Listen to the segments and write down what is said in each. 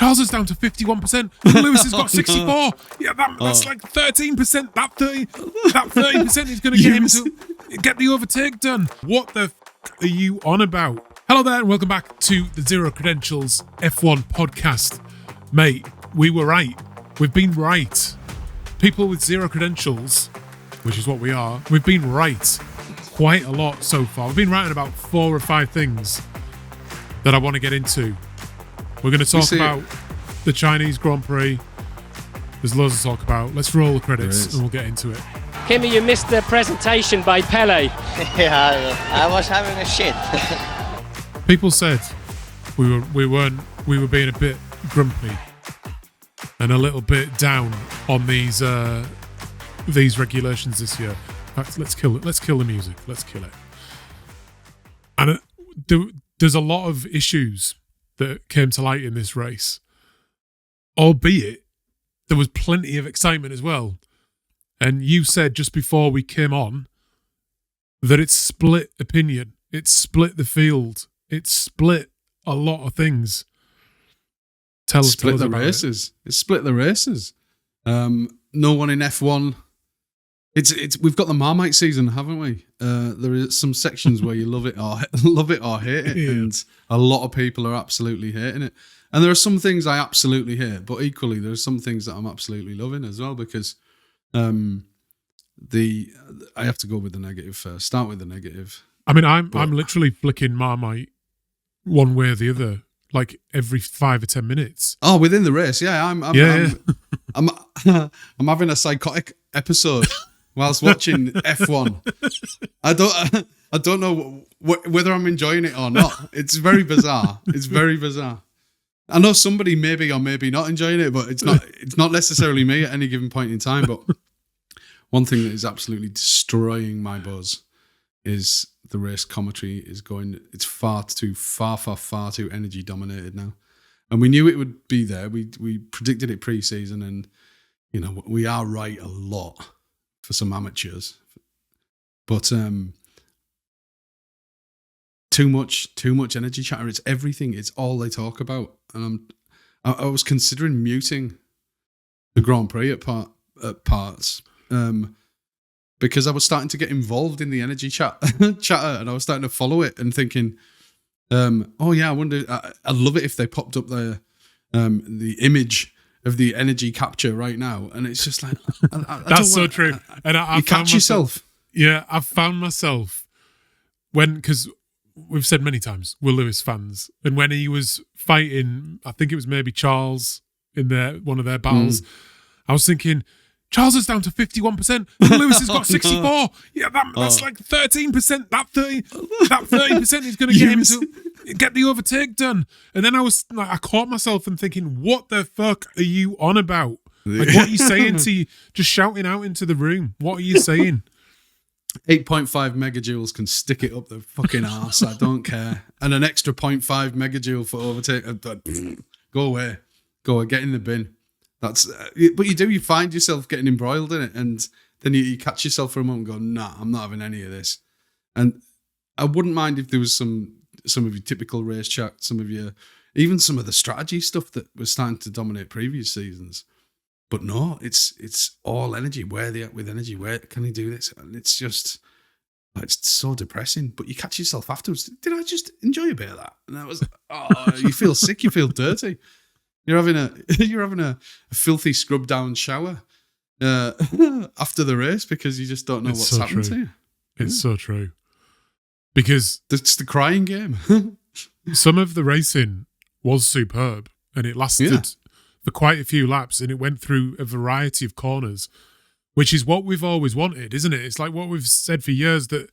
Charles is down to 51%. Lewis has got 64. Yeah, that's like 13%. That 30% is going to get him to get the overtake done. What the f*** are you on about? Hello there and welcome back to the Zero Credentials F1 podcast. Mate, we were right. We've been right. People with zero credentials, which is what we are, we've been right quite a lot so far. We've been right on about 4 or 5 things that I want to get into. We're going to talk about the Chinese Grand Prix. There's loads to talk about. Let's roll the credits and we'll get into it. Kimmy, you missed the presentation by Pele. Yeah, I was having a shit. People said we were being a bit grumpy and a little bit down on these regulations this year. In fact, let's kill it. Let's kill the music. Let's kill it. And there's a lot of issues that came to light in this race, albeit there was plenty of excitement as well. And you said just before we came on that it's split opinion. It's split the field. It's split a lot of things. Tell us the about races. It's split the races. No one in F1. We've got the Marmite season, haven't we? There are some sections where you love it or hate it, and a lot of people are absolutely hating it. And there are some things I absolutely hate, but equally there are some things that I'm absolutely loving as well. Because I have to go with the negative first. Start with the negative. I mean, I'm literally flicking Marmite one way or the other, like every 5 or 10 minutes. Oh, within the race, yeah. I'm having a psychotic episode. Whilst watching F1, I don't know whether I'm enjoying it or not. It's very bizarre. It's very bizarre. I know somebody maybe or maybe not enjoying it, but it's not necessarily me at any given point in time. But one thing that is absolutely destroying my buzz is the race commentary is going. It's far too energy dominated now, and we knew it would be there. We predicted it pre-season, and you know we are right a lot. For some amateurs, but too much energy chatter. It's everything. It's all they talk about, and I was considering muting the Grand Prix at parts because I was starting to get involved in the energy chatter, and I was starting to follow it and thinking, oh yeah, I wonder. I'd love it if they popped up the image of the energy capture right now, and it's just like that's so true. And you catch yourself. Yeah, I've found myself because we've said many times we're Lewis fans, and when he was fighting, I think it was maybe Charles in one of their battles, I was thinking Charles is down to 51%. Lewis has got 64. Yeah, that's like 13%. That 30% is going to get him to get the overtake done. And then I caught myself and thinking, what the fuck are you on about? Like, what are you saying just shouting out into the room? What are you saying? 8.5 megajoules can stick it up the fucking arse. I don't care. And an extra 0.5 megajoule for overtake. Go away. Get in the bin. But you find yourself getting embroiled in it, and then you catch yourself for a moment and go, nah, I'm not having any of this. And I wouldn't mind if there was some of your typical race chat, even some of the strategy stuff that was starting to dominate previous seasons. But no, it's all energy. Where are they at with energy? Where can they do this? And it's just, it's so depressing. But you catch yourself afterwards. Did I just enjoy a bit of that? And I was like, you feel sick, you feel dirty. You're having a filthy scrub down shower after the race because you just don't know what's happened to you. It's so true. Because it's the crying game. Some of the racing was superb, and it lasted for quite a few laps, and it went through a variety of corners, which is what we've always wanted, isn't it? It's like what we've said for years, that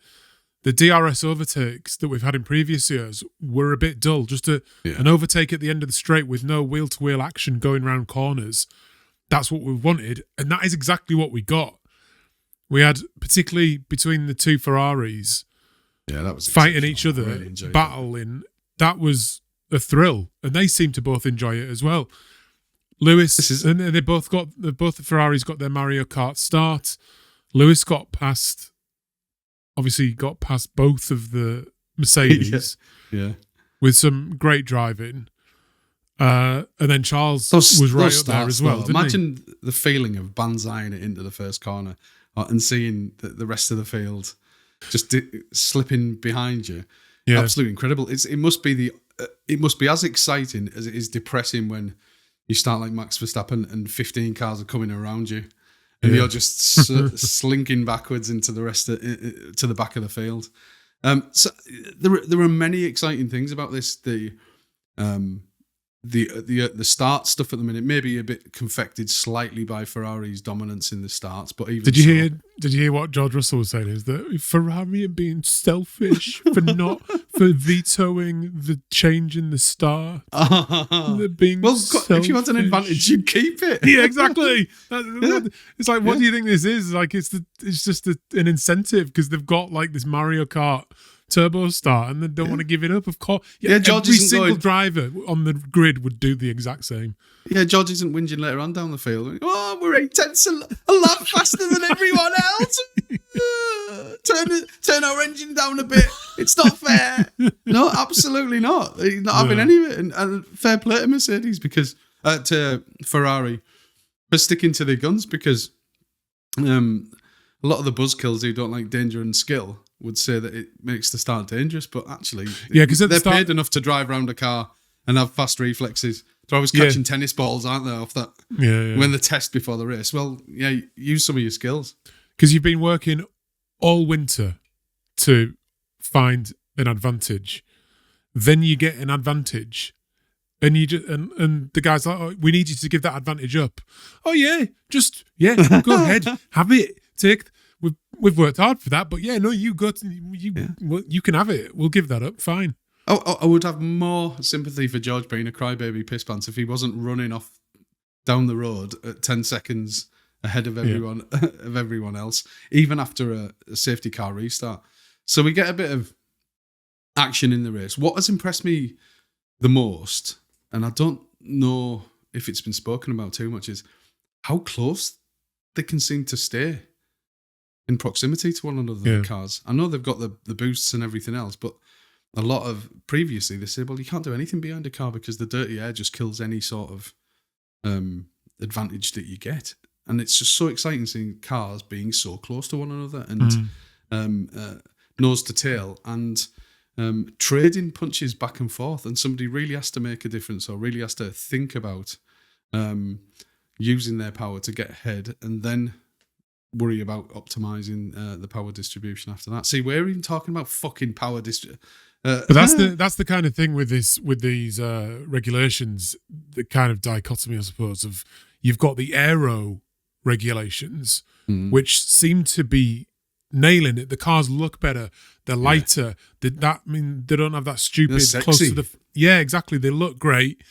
the DRS overtakes that we've had in previous years were a bit dull. Just an overtake at the end of the straight with no wheel-to-wheel action going round corners. That's what we wanted, and that is exactly what we got. We had, particularly between the two Ferraris, that was fighting each other, really battling. That was a thrill, and they seem to both enjoy it as well. Lewis, and both the Ferraris got their Mario Kart start. Lewis got past both of the Mercedes with some great driving. And then Charles was right up there as well. Imagine the feeling of banzaiing it into the first corner and seeing the rest of the field just slipping behind you. Yeah. Absolutely incredible. It must be as exciting as it is depressing when you start like Max Verstappen and 15 cars are coming around you, and you're just slinking backwards into the to the back of the field. So there are many exciting things about this. The start stuff at the minute may be a bit confected slightly by Ferrari's dominance in the starts, but even did you hear what George Russell was saying? Is that Ferrari are being selfish for vetoing the change in the start? They're being selfish. If you want an advantage, you keep it. Yeah, exactly. It's like, what do you think this is? Like, it's just an incentive because they've got like this Mario Kart turbo start and they don't want to give it up. Of course, George, every single driver on the grid would do the exact same. Yeah, George isn't whinging later on down the field. Oh, we're 8/10 a lap faster than everyone else. Turn our engine down a bit. It's not fair. No, absolutely not. He's not having any of it. And fair play to Mercedes to Ferrari for sticking to their guns, because a lot of the buzzkills who don't like danger and skill would say that it makes the start dangerous, but actually, because they're paid enough to drive around a car and have fast reflexes. They're always catching tennis balls, aren't they, off that? When they test before the race. Well, use some of your skills. Because you've been working all winter to find an advantage. Then you get an advantage, and you just and the guy's like, "Oh, we need you to give that advantage up." Oh go ahead, have it. We've worked hard for that, but you can have it. We'll give that up. Fine. I would have more sympathy for George being a crybaby piss pants if he wasn't running off down the road at 10 seconds ahead of everyone else, even after a safety car restart. So we get a bit of action in the race. What has impressed me the most, and I don't know if it's been spoken about too much, is how close they can seem to stay in proximity to one another, the cars. I know they've got the boosts and everything else, but a lot of previously they said, well, you can't do anything behind a car because the dirty air just kills any sort of advantage that you get. And it's just so exciting seeing cars being so close to one another and nose to tail and trading punches back and forth. And somebody really has to make a difference or really has to think about using their power to get ahead and then worry about optimizing the power distribution after that. See, we're even talking about fucking power distribution. But that's the kind of thing with these regulations, the kind of dichotomy, I suppose, of you've got the aero regulations, which seem to be nailing it. The cars look better, they're lighter. They don't have that stupid close to the. Yeah, exactly. They look great.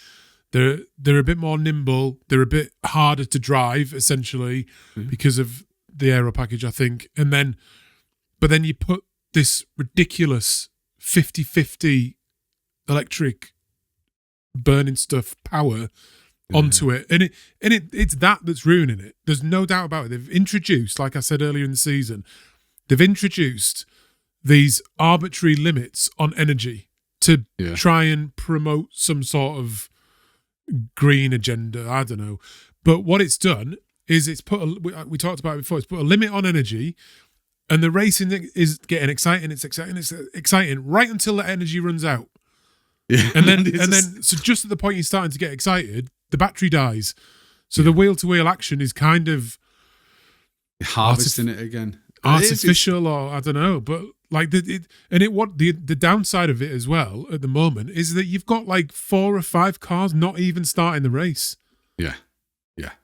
They're a bit more nimble. They're a bit harder to drive, essentially, because of the aero package, I think. But then you put this ridiculous 50-50 electric burning stuff power onto it, and it's that's ruining it. There's no doubt about it. They've introduced, like I said earlier in the season, they've introduced these arbitrary limits on energy to try and promote some sort of green agenda. I don't know, but what it's done is it's put we talked about it before. It's put a limit on energy, and the racing is getting exciting. It's exciting right until the energy runs out. Yeah, and then so just at the point you're starting to get excited, the battery dies. So the wheel-to-wheel action is kind of harvesting it again, artificial, or I don't know. But like the downside of it as well at the moment is that you've got like 4 or 5 cars not even starting the race. Yeah.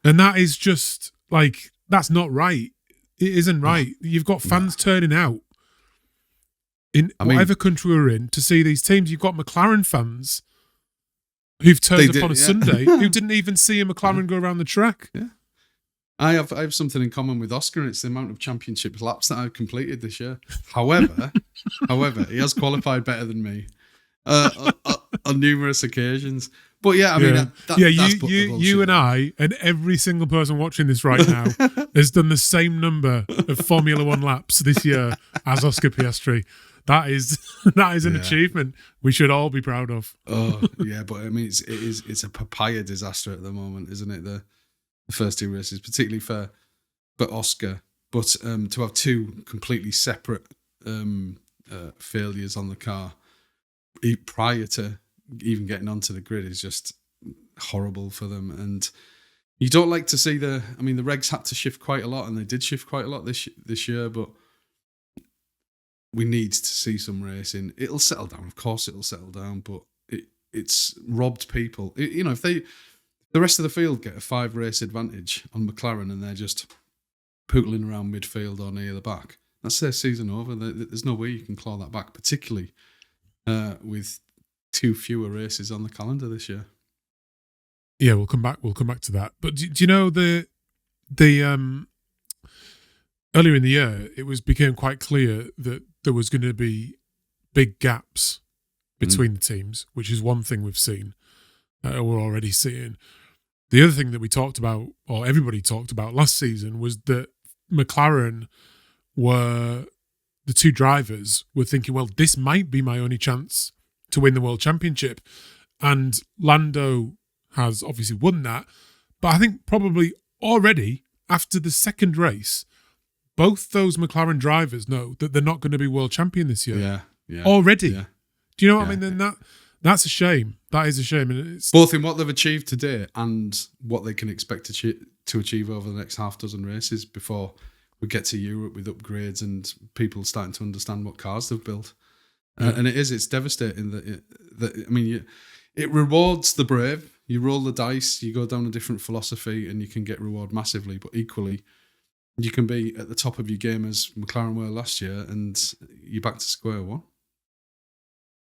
And that is just like, that's not right. It isn't right. You've got fans turning out in whatever country we're in to see these teams. You've got McLaren fans who've turned up on a Sunday who didn't even see a McLaren go around the track. Yeah. I have something in common with Oscar, and it's the amount of championship laps that I've completed this year. However, he has qualified better than me on numerous occasions. But yeah, I mean, you and I and every single person watching this right now has done the same number of Formula One laps this year as Oscar Piastri. that is an achievement we should all be proud of. Oh yeah, but I mean it's a papaya disaster at the moment, isn't it? The first two races, particularly for Oscar, but to have two completely separate failures on the car prior to even getting onto the grid is just horrible for them. And you don't like to see the regs had to shift quite a lot, and they did shift quite a lot this year, but we need to see some racing. It'll settle down, of course it'll settle down, but it's robbed people. If the rest of the field get a 5 race advantage on McLaren and they're just pootling around midfield or near the back, that's their season over. There's no way you can claw that back, particularly with 2 fewer races on the calendar this year. Yeah, we'll come back to that. But do you know the earlier in the year it became quite clear that there was going to be big gaps between the teams, which is one thing we've seen, we're already seeing. The other thing that we talked about, or everybody talked about last season, was that McLaren the 2 drivers were thinking, well, this might be my only chance to win the World Championship. And Lando has obviously won that. But I think probably already after the second race, both those McLaren drivers know that they're not going to be world champion this year. Yeah. Already. Yeah. Do you know what I mean? Then that's a shame. That is a shame. And it's both in what they've achieved today and what they can expect to achieve over the next half dozen races before we get to Europe with upgrades and people starting to understand what cars they've built. And it's devastating it rewards the brave. You roll the dice, you go down a different philosophy, and you can get rewarded massively. But equally, you can be at the top of your game as McLaren were last year, and you're back to square one.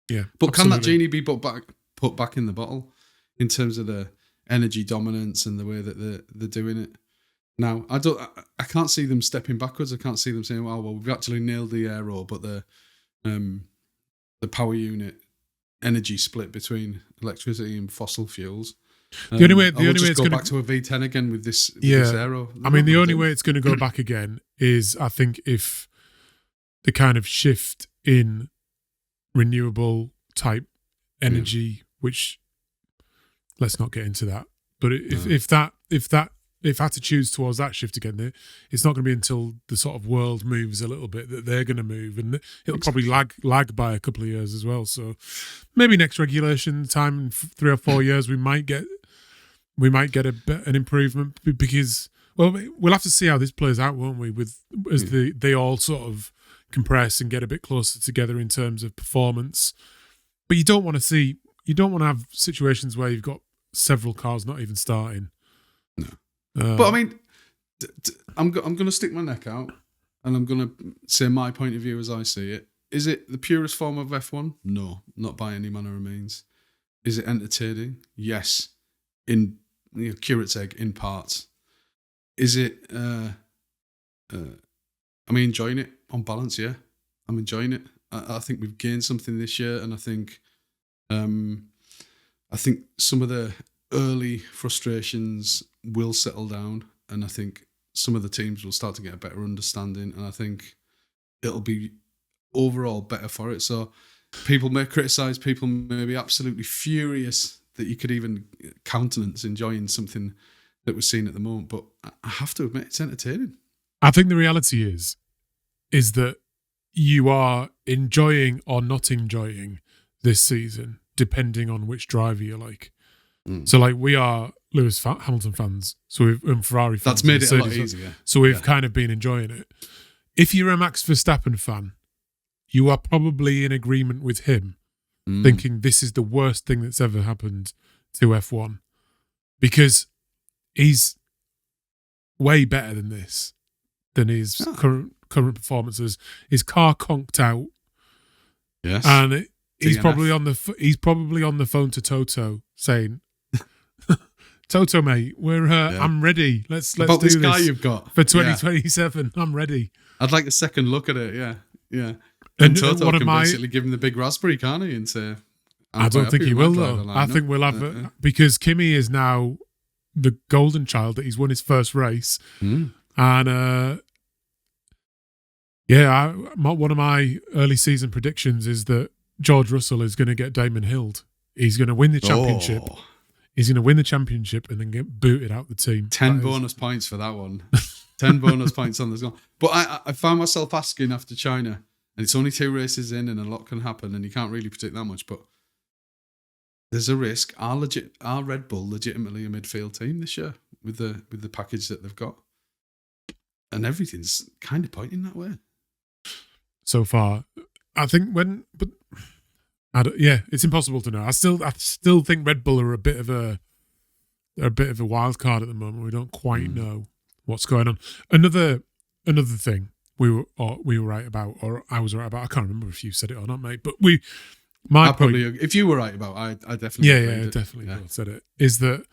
Yeah, but absolutely. Can that genie be put back in the bottle in terms of the energy dominance and the way that they're doing it? Now, I can't see them stepping backwards. I can't see them saying, "Well, we've actually nailed the aero," but the power unit energy split between electricity and fossil fuels. The only way it's go going back to a V10 again with this aero. The only way it's going to go back again is, I think, if the kind of shift in renewable type energy, which let's not get into that. But if attitudes towards that shift again, it's not going to be until the sort of world moves a little bit that they're going to move, and it'll probably lag by a couple of years as well. So maybe next regulation time in 3 or 4 years we might get an improvement, because we'll have to see how this plays out, won't we? They all sort of compress and get a bit closer together in terms of performance. But you don't want to have situations where you've got several cars not even starting. No. But I mean, I'm going to stick my neck out and I'm going to say my point of view as I see it. Is it the purest form of F1? No, not by any manner of means. Is it entertaining? Yes. In curate's egg, in parts. Is it? Am I enjoying it on balance? Yeah, I'm enjoying it. I think we've gained something this year, and I think some of the early frustrations will settle down, and I think some of the teams will start to get a better understanding, and I think it'll be overall better for it. So people may criticise, people may be absolutely furious that you could even countenance enjoying something that we're seeing at the moment, but I have to admit it's entertaining. I think the reality is that you are enjoying or not enjoying this season depending on which driver you like. So like we are Lewis Hamilton fans, and Ferrari fans. That's made it a lot easier. So we've kind of been enjoying it. If you're a Max Verstappen fan, you are probably in agreement with him, thinking this is the worst thing that's ever happened to F1, because he's way better than this, than his current performances. His car conked out. Yes, and he's probably on the phone to Toto saying, "Toto, mate, I'm ready. Let's do this this guy you've got for 2027. I'm ready. I'd like a second look at it. Yeah. And Toto can basically give him the big raspberry, can't he? And say, I don't think he will though. I think we'll have because Kimi is now the golden child that he's won his first race, and Yeah, one of my early season predictions is that George Russell is going to get Damon Hill. He's going to win the championship. Oh. He's going to win the championship and then get booted out the team. 10 bonus points for that one. 10 bonus points on this one. But I found myself asking after China, and it's only 2 races in and a lot can happen and you can't really predict that much, but there's a risk. Are Red Bull legitimately a midfield team this year with the package that they've got? And everything's kind of pointing that way. So far. I think it's impossible to know. I still think Red Bull are a bit of a wild card at the moment. We don't quite know what's going on. Another thing we were right about, or I was right about. I can't remember if you said it or not, mate. But if you were right about, I definitely definitely said it. Is that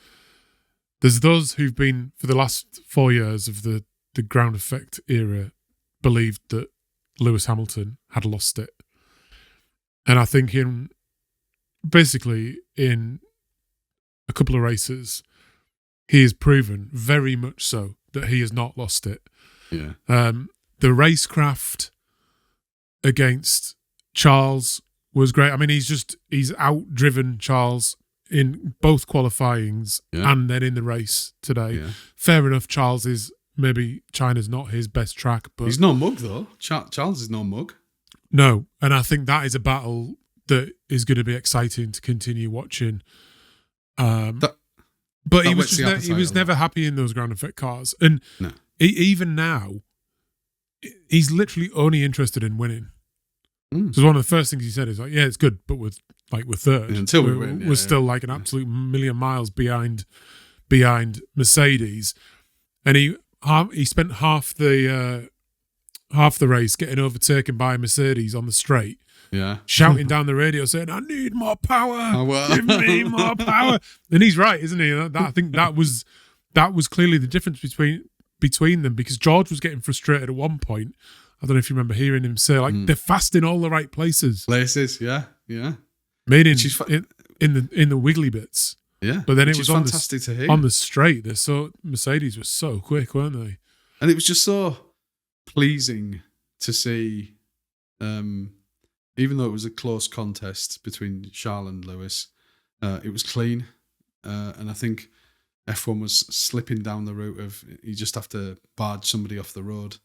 there's those who've been for the last 4 years of the ground effect era believed that Lewis Hamilton had lost it. And I think in a couple of races, he has proven very much so that he has not lost it. Yeah. The racecraft against Charles was great. I mean, he's outdriven Charles in both qualifyings and then in the race today. Yeah. Fair enough, maybe China's not his best track, but he's no mug though. Charles is no mug. No, and I think that is a battle that is going to be exciting to continue watching. But he was never happy in those ground effect cars, and even now, he's literally only interested in winning. Because one of the first things he said is like, "Yeah, it's good, but we're third. Until we win, we're still like an absolute million miles behind Mercedes." And he spent half the race getting overtaken by Mercedes on the straight. Yeah, shouting down the radio saying, "I need more power. Give me more power." And he's right, isn't he? I think that was clearly the difference between them, because George was getting frustrated at one point. I don't know if you remember hearing him say, like, they're fast in all the right places. Yeah. Meaning in the wiggly bits. Yeah, but then it was fantastic to hear. On the straight. Mercedes was so quick, weren't they? And it was just so pleasing to see, even though it was a close contest between Charles and Lewis, it was clean. And I think F1 was slipping down the route of you just have to barge somebody off the road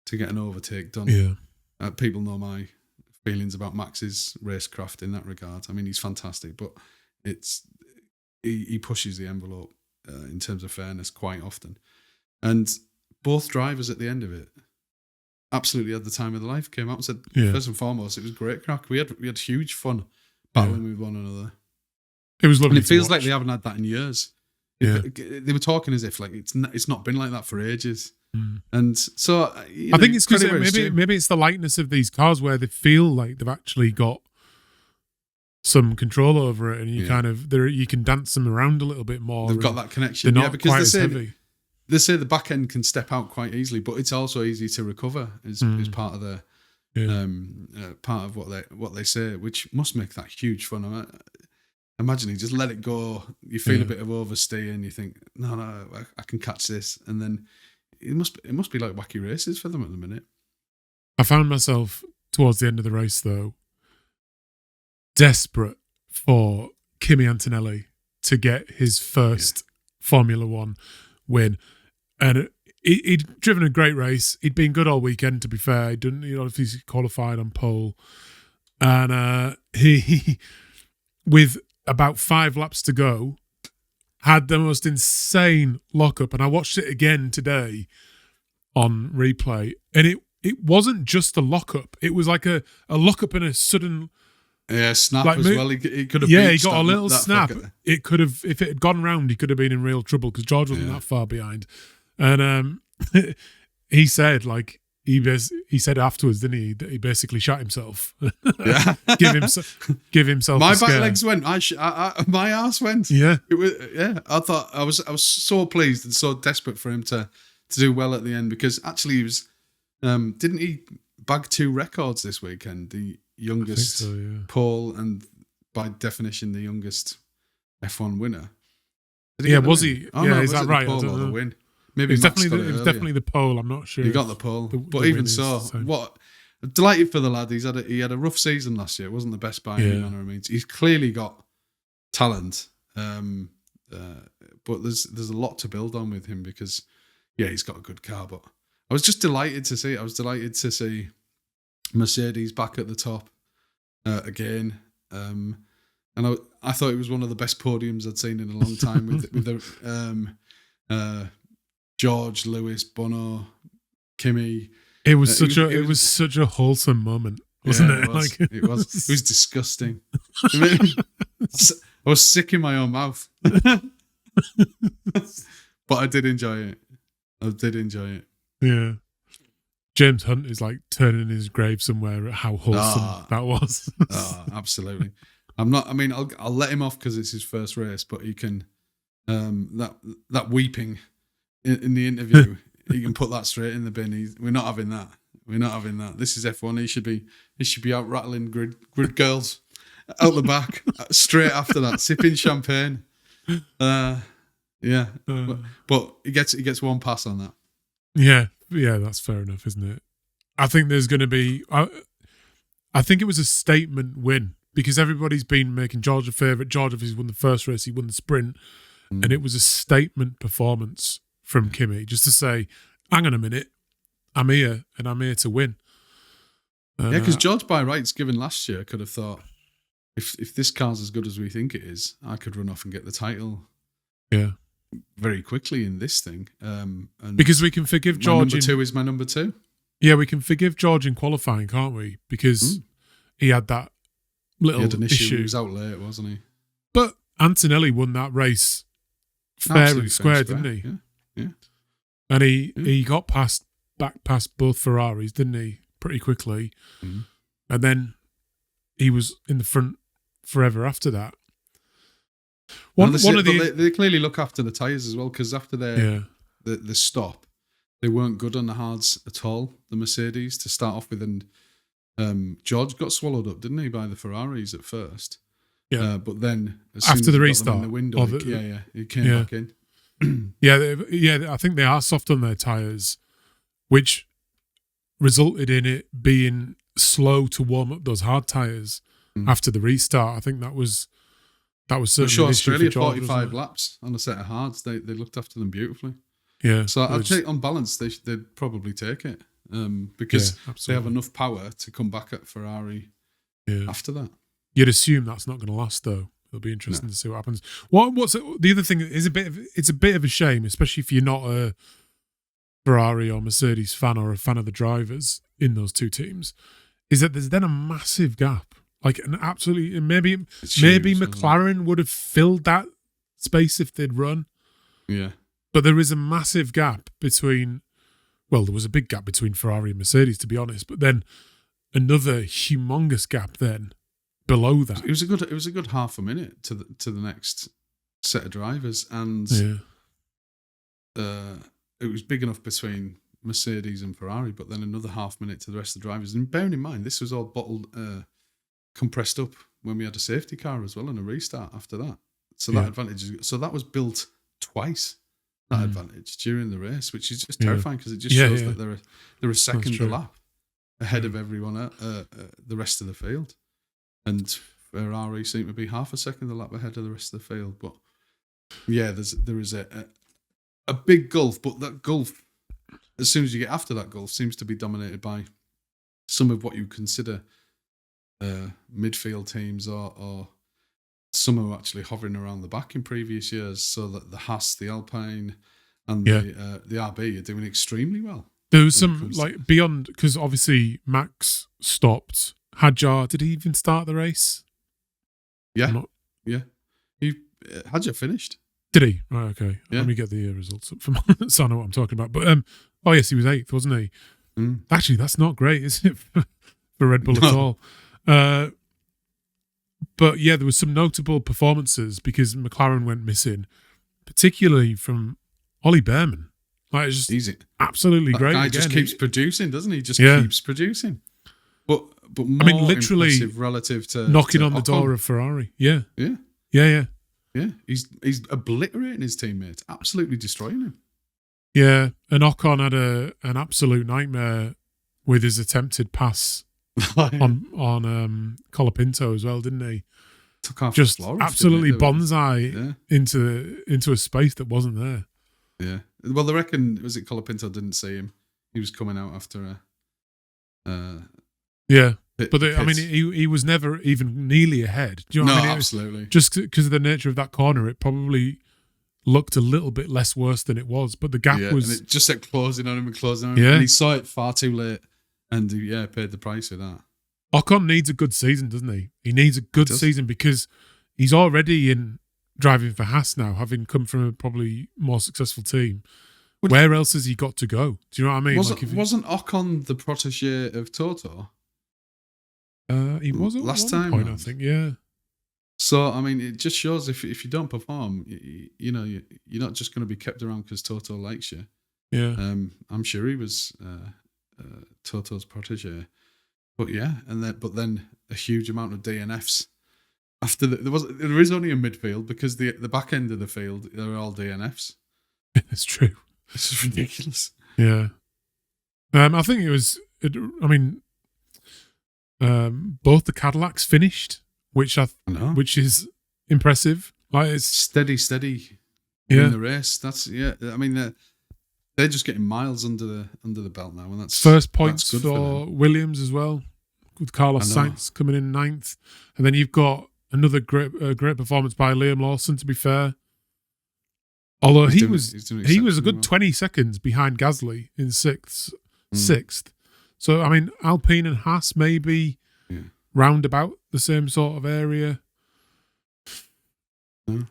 to get an overtake done. Yeah. People know my feelings about Max's racecraft in that regard. I mean, he's fantastic, but he pushes the envelope in terms of fairness quite often. And both drivers at the end of it absolutely had the time of their life. Came out and said, first and foremost, it was great crack. We had huge fun battling with one another. It was lovely. And it feels like they haven't had that in years. Yeah. They were talking as if like it's not been like that for ages. And so I think it's because maybe it's the lightness of these cars where they feel like they've actually got some control over it, and you can dance them around a little bit more. They've got that connection. They're not because quite as heavy. They say the back end can step out quite easily, but it's also easy to recover. Is part of the part of what they say, which must make that huge fun. Imagine you just let it go. You feel a bit of oversteer, and you think, no, I can catch this, and then it must be like wacky races for them at the minute. I found myself towards the end of the race though, desperate for Kimi Antonelli to get his first Formula One win. And he'd driven a great race. He'd been good all weekend, to be fair. He'd obviously qualified on pole. And he, with about 5 laps to go, had the most insane lockup. And I watched it again today on replay. And it wasn't just a lockup. It was like a lockup and a sudden... Yeah, snap as well. He could have. Yeah, he got a little snap. It could have, if it had gone round, he could have been in real trouble because George wasn't that far behind. And he said, like he said afterwards, didn't he, that he basically shot himself. Yeah, give himself. My a scare. back legs went. My ass went. Yeah, it was. Yeah, I thought I was so pleased and so desperate for him to do well at the end, because actually he was. Didn't he bag 2 records this weekend? The youngest pole and by definition the youngest F1 winner. Was he? Oh, yeah, no, is that right? The pole or the win? maybe It was Max definitely got the, it it was earlier. definitely the pole. I'm not sure. He got the pole, the but win even is so, the same. what? I'm delighted for the lad. He had a rough season last year. It wasn't the best by any manner of means. He's clearly got talent, but there's a lot to build on with him because he's got a good car. But I was just delighted to see it. I was delighted to see Mercedes back at the top again. And I thought it was one of the best podiums I'd seen in a long time with the George, Lewis, Bono, Kimi. It was such a wholesome moment, wasn't it? It was disgusting. I mean, I was sick in my own mouth, but I did enjoy it. Yeah. James Hunt is like turning in his grave somewhere at how wholesome that was. Absolutely. I'll let him off because it's his first race, but he can that weeping in the interview. You can put that straight in the bin. We're not having that. This is F1. He should be out rattling grid girls out the back straight after that, sipping champagne. But he gets one pass on that. Yeah, that's fair enough, isn't it? I think there's going to be. I think it was a statement win because everybody's been making George a favourite. George obviously won the first race. He won the sprint, and it was a statement performance from Kimi, just to say, hang on a minute, I'm here, and I'm here to win. Because George, by rights, given last year, could have thought, if this car's as good as we think it is, I could run off and get the title very quickly in this thing. And because we can forgive George. Number 2 is my number 2. Yeah, we can forgive George in qualifying, can't we? Because he had that little issue. He was out late, wasn't he? But Antonelli won that race fair and square, didn't he? Yeah. And he got back past both Ferraris, didn't he? Pretty quickly. Mm. And then he was in the front forever after that. They clearly look after the tyres as well, because after the stop, they weren't good on the hards at all, the Mercedes, to start off with. And George got swallowed up, didn't he, by the Ferraris at first? Yeah. But then after the restart, in the window, he came back in. I think they are soft on their tyres, which resulted in it being slow to warm up those hard tyres after the restart. I think that was certainly an issue Australia for George, 45 laps on a set of hards. They looked after them beautifully. Yeah. So I'd say on balance, they'd probably take it because they have enough power to come back at Ferrari after that. You'd assume that's not going to last, though. It'll be interesting to see what happens. What's the other thing is it's a bit of a shame, especially if you're not a Ferrari or Mercedes fan or a fan of the drivers in those two teams, is that there's then a massive gap. Like an absolutely maybe McLaren would have filled that space if they'd run. Yeah. But there is a massive gap between there was a big gap between Ferrari and Mercedes, to be honest, but then another humongous gap then below that. It was a good half a minute to the next set of drivers, and it was big enough between Mercedes and Ferrari, but then another half minute to the rest of the drivers. And bearing in mind, this was all compressed up when we had a safety car as well and a restart after that. So that advantage, so that was built twice. That advantage during the race, which is just terrifying because it just shows that they're a second a lap ahead of everyone, the rest of the field. And Ferrari seem to be half a second a lap ahead of the rest of the field. But there is a big gulf, but that gulf, as soon as you get after that gulf, seems to be dominated by some of what you consider midfield teams or some who are actually hovering around the back in previous years, so that the Haas, the Alpine, and the RB are doing extremely well. There was some beyond, because obviously Max stopped. Hadjar, did he even start the race? Yeah. Hadjar finished. Did he? Right, okay. Yeah. Let me get the results up from so I know what I'm talking about. But yes, he was 8th, wasn't he? Actually, that's not great, is it, for Red Bull at all? But yeah, there was some notable performances because McLaren went missing, particularly from Ollie Behrman. Like, it's just absolutely great. Guy just keeps producing, doesn't he? Just keeps producing. But more literally impressive relative to knocking on the Ocon. door of Ferrari. Yeah. Yeah. He's obliterating his teammates, absolutely destroying him. Yeah, and Ocon had an absolute nightmare with his attempted pass on Colapinto as well, didn't he? Took off Just Flores, absolutely didn't it? bonsai into a space that wasn't there. Yeah. Well, they reckon, was it Colapinto didn't see him? He was coming out after Yeah. pit, But I mean, he was never even nearly ahead. Do you know what I mean? Absolutely. Just because of the nature of that corner, it probably looked a little bit less worse than it was. But the gap was... And it just kept closing on him and closing on him. Yeah. And he saw it far too late. And paid the price of that. Ocon needs a good season, doesn't he? He needs a good season because he's already in driving for Haas now, having come from a probably more successful team. Where else has he got to go? Do you know what I mean? Wasn't Ocon the protege of Toto? He was at last one time point, round. I think. Yeah. So I mean, it just shows if you don't perform, you're not just going to be kept around because Toto likes you. Yeah. I'm sure he was Toto's protege, but then a huge amount of DNFs. After there is only a midfield because the back end of the field they're all DNFs. It's true. This is ridiculous. Yeah. I think it was. Both the Cadillacs finished, which is impressive. Like it's steady in the race. That's I mean they're just getting miles under the belt now, and that's first points that's good for Williams as well, with Carlos Sainz coming in 9th, and then you've got another great performance by Liam Lawson. To be fair, although he was a good 20 seconds behind Gasly in sixth. So I mean, Alpine and Haas maybe round about the same sort of area.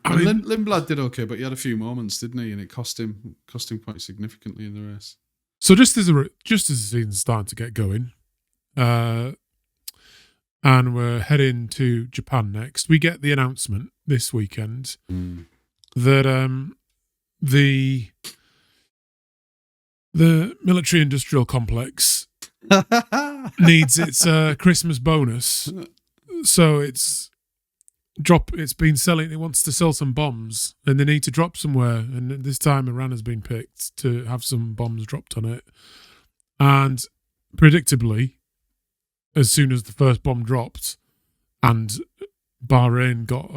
I mean, Lindblad did okay, but he had a few moments, didn't he? And it cost him quite significantly in the race. So just as the season's starting to get going, and we're heading to Japan next, we get the announcement this weekend that the military industrial complex needs its Christmas bonus, so it's been selling. It wants to sell some bombs, and they need to drop somewhere. And this time, Iran has been picked to have some bombs dropped on it. And predictably, as soon as the first bomb dropped, and Bahrain got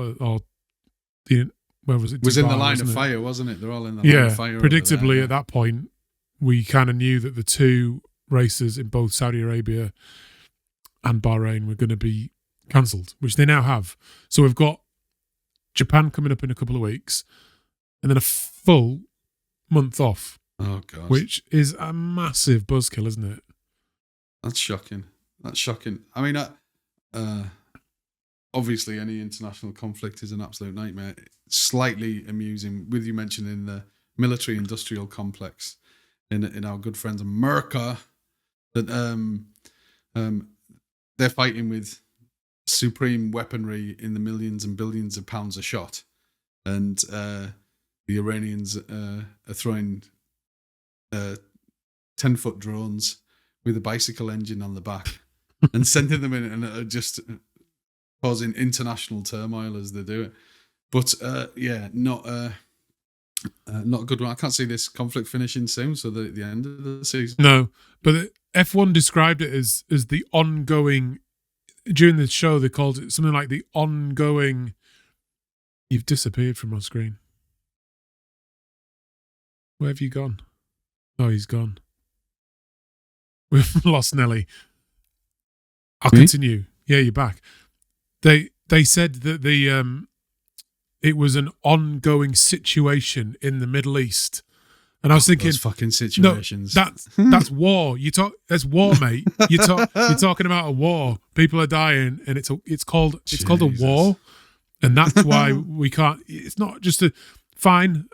where was it? Was in Dubai, the line of fire, wasn't it? They're all in the line of fire. Predictably, at that point, we kind of knew that the two races in both Saudi Arabia and Bahrain were going to be cancelled, which they now have. So we've got Japan coming up in a couple of weeks, and then a full month off. Oh God! Which is a massive buzzkill, isn't it? That's shocking. I mean, obviously, any international conflict is an absolute nightmare. It's slightly amusing, with you mentioning the military-industrial complex in our good friends America, that they're fighting with supreme weaponry in the millions and billions of pounds a shot, and the Iranians are throwing 10-foot drones with a bicycle engine on the back and sending them in, and are just causing international turmoil as they do it. But not a good one. I can't see this conflict finishing soon, so the end of the season. No, but F1 described it as the ongoing. During the show, they called it something like the ongoing. You've disappeared from my screen. Where have you gone? Oh, he's gone. We've lost Nelly. I'll continue. Yeah, you're back. They said that it was an ongoing situation in the Middle East. And I was thinking, those fucking situations. No, that's war. That's war, mate. You're talking about a war. People are dying, and it's called a war, and that's why we can't. It's not just fine.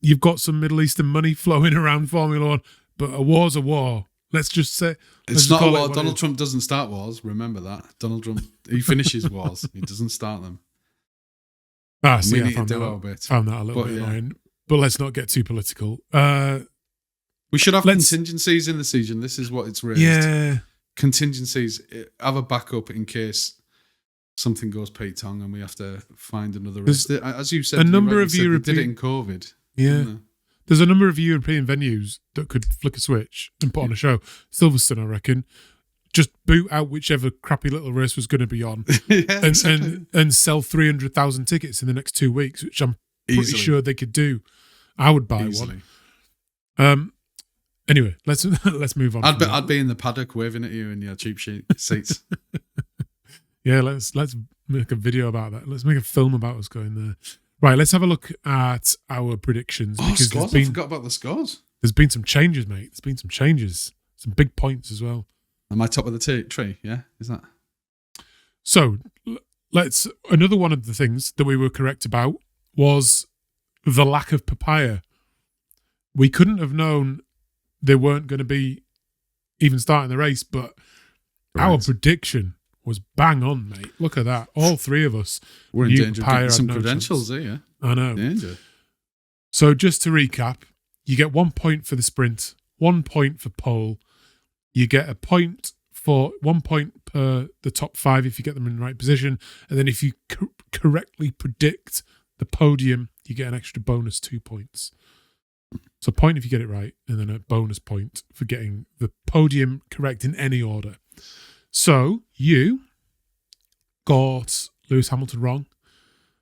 You've got some Middle Eastern money flowing around Formula One, but a war's a war. Let's just say it's not a war. Donald Trump doesn't start wars. Remember that. Donald Trump, he finishes wars. He doesn't start them. I see. We I need to do our bit. Found that a little bit annoying. But let's not get too political. We should have contingencies in the season. This is what it's raised. Yeah. Contingencies. Have a backup in case something goes Pete Tong and we have to find another race. As you said, a number of European did it in COVID. Yeah. There's a number of European venues that could flick a switch and put on a show. Silverstone, I reckon. Just boot out whichever crappy little race was going to be on and sell 300,000 tickets in the next 2 weeks, which I'm pretty sure they could do. I would buy one. Anyway, let's move on. I'd be in the paddock waving at you in your cheap seats. Yeah, let's make a video about that. Let's make a film about us going there. Right, let's have a look at our predictions. Because scores? I forgot about the scores. There's been some changes, mate. There's been some changes. Some big points as well. Am I top of the tree? Yeah, is that? So, another one of the things that we were correct about was the lack of papaya. We couldn't have known they weren't going to be even starting the race, but our prediction was bang on, mate. Look at that. All three of us. We're in danger of getting some credentials here. I know. Danger. So just to recap, you get 1 point for the sprint, 1 point for pole. You get a point for 1 point per the top 5 if you get them in the right position. And then if you correctly predict the podium, you get an extra bonus 2 points. So a point if you get it right, and then a bonus point for getting the podium correct in any order. So you got Lewis Hamilton wrong.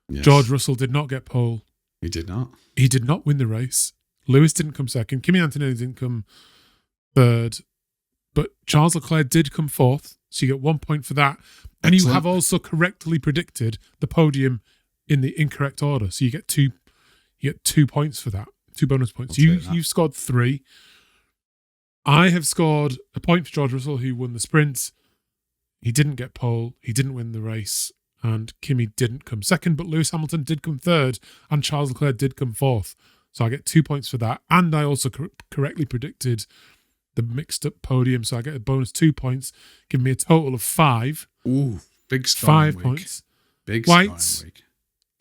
Yes. George Russell did not get pole. He did not. He did not win the race. Lewis didn't come second. Kimi Antonelli didn't come third. But Charles Leclerc did come fourth. So you get 1 point for that. And you have also correctly predicted the podium in the incorrect order. So you get 2 points for that. 2 bonus points. You've scored 3. I have scored a point for George Russell, who won the sprint. He didn't get pole. He didn't win the race. And Kimi didn't come second. But Lewis Hamilton did come third. And Charles Leclerc did come fourth. So I get 2 points for that. And I also correctly predicted the mixed up podium. So I get a bonus 2 points, giving me a total of 5. Ooh, big scoring 5 week. points. Big White, scoring week.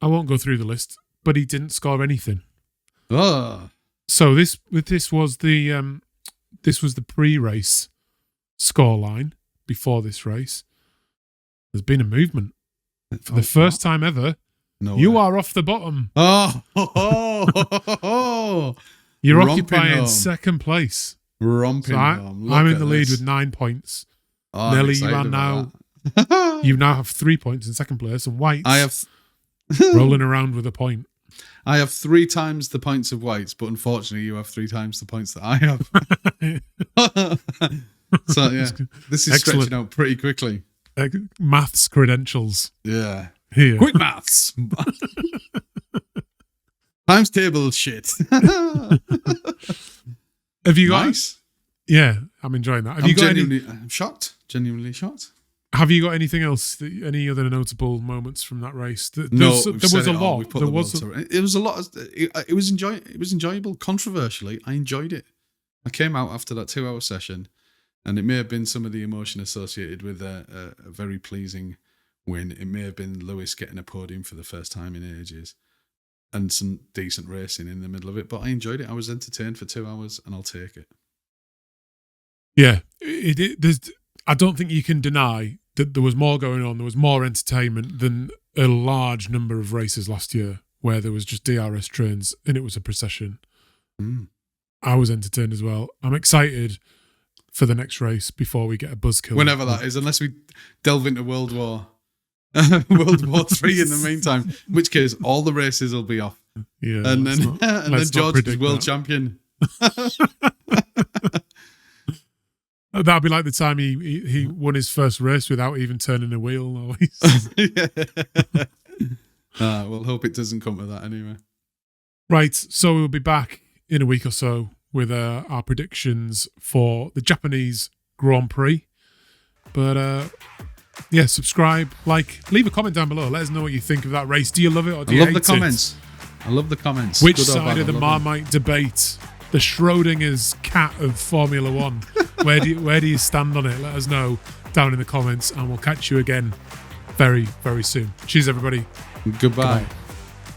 I won't go through the list, but he didn't score anything. Oh. So this was the pre-race scoreline before this race. There's been a movement. For the first time ever, you are off the bottom. You're occupying second place. Romping I'm in the lead with 9 points. Nelly, you now have 3 points in second place, and White rolling around with a point. I have 3 times the points of Whites, but unfortunately you have 3 times the points that I have. So yeah, this is stretching out pretty quickly. Maths credentials. Yeah. Here. Quick maths. Times table shit. Have you got? Nice. Yeah, I'm enjoying that. I'm shocked. Genuinely shocked. Have you got anything else? Any other notable moments from that race? There was a lot. It was a lot. It was enjoyable. Controversially, I enjoyed it. I came out after that 2-hour session, and it may have been some of the emotion associated with a very pleasing win. It may have been Lewis getting a podium for the first time in ages, and some decent racing in the middle of it. But I enjoyed it. I was entertained for 2 hours, and I'll take it. Yeah, I don't think you can deny that there was more going on. There was more entertainment than a large number of races last year where there was just DRS trains and it was a procession. I was entertained as well. I'm excited for the next race before we get a buzzkill. Whenever that is, unless we delve into World War III in the meantime, in which case all the races will be off. Yeah, and then George is world champion. That'll be like the time he won his first race without even turning a wheel. We'll hope it doesn't come to that anyway. Right, so we'll be back in a week or so with our predictions for the Japanese Grand Prix. But yeah, subscribe, leave a comment down below. Let us know what you think of that race. Do you love it or do you hate it? I love the comments. Which side of the Marmite debate? The Schrodinger's cat of Formula One. Where do you stand on it? Let us know down in the comments, and we'll catch you again very, very soon. Cheers, everybody. Goodbye.